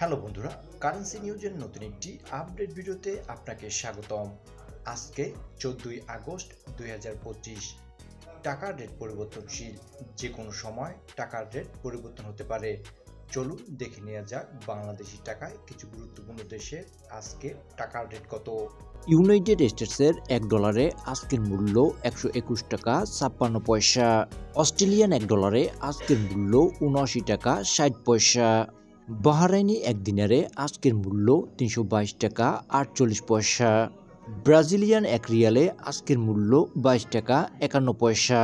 Hello বন্ধুরা, currency নিউজের নতুন একটি আপডেট ভিডিওতে আপনাকে স্বাগতম। আজকে 14ই আগস্ট 2025। টাকার রেট পরিবর্তনশীল, যে কোনো সময় টাকার রেট পরিবর্তন হতে পারে। চলুন দেখে নেওয়া যাক বাংলাদেশি টাকায় কিছু গুরুত্বপূর্ণ দেশের আজকে টাকার রেট কত। ইউনাইটেড স্টেটসের $1 আজকের মূল্য 121 টাকা 56 পয়সা। অস্ট্রেলিয়ান $1 আজকের মূল্য 79 টাকা 60 পয়সা। বাহরাইনি দিনারে আজকের মূল্য 322 টাকা 48 পয়সা। ব্রাজিলিয়ান রিয়ালে আজকের মূল্য 22 টাকা 51 পয়সা।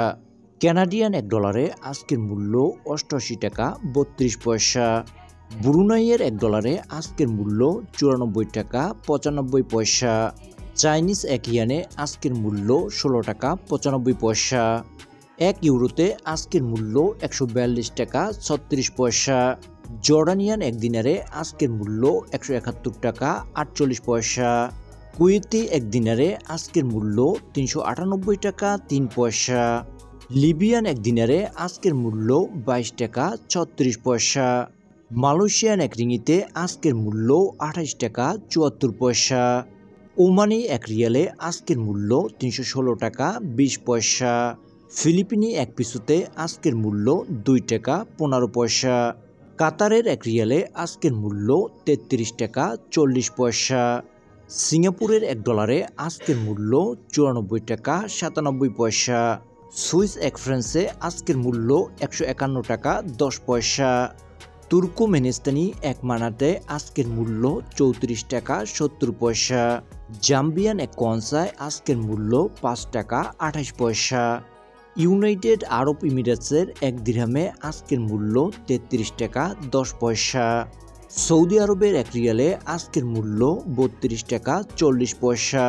কানাডিয়ান $1 আজকের মূল্য 88 টাকা 32 পয়সা। ব্রুনাইয়ের $1 আজকের মূল্য 94 টাকা 95 পয়সা। চাইনিজ ইয়ানে আজকের মূল্য 16 টাকা 95 পয়সা। 1 ইউরোতে আজকের মূল্য 142 টাকা 36 পয়সা। জর্ডানিয়ান দিনারে আজকের মূল্য 171 টাকা 48 পয়সা। কুয়েতি দিনারে আজকের মূল্য 398 টাকা 3 পয়সা। লিবিয়ান দিনারে আজকের মূল্য 22 টাকা 36 পয়সা। মালয়েশিয়ান রিঙ্গিতে আজকের মূল্য 28 টাকা 74 পয়সা। ওমানি রিয়ালে আজকের মূল্য 316 টাকা 20 পয়সা। ফিলিপিনি পিসোতে আজকের মূল্য 2 টাকা 15 পয়সা। কাতারের রিয়ালে আজকের মূল্য 33 টাকা 40 পয়সা। সিঙ্গাপুরের $1 আজকের মূল্য 94 টাকা 97 পয়সা। সুইস ফ্রান্সে আজকের মূল্য 151 টাকা 10 পয়সা। তুর্কমেনিস্তানি মানাতে আজকের মূল্য 34 টাকা 70 পয়সা। জাম্বিয়ান কোয়ানসায় আজকের মূল্য 5 টাকা 28 পয়সা। ইউনাইটেড আরব এমিরেটসের 1 দিরহামে আজকের মূল্য 33 টাকা 10 পয়সা। সৌদি আরবের রিয়ালে আজকের মূল্য 32 টাকা 40 পয়সা।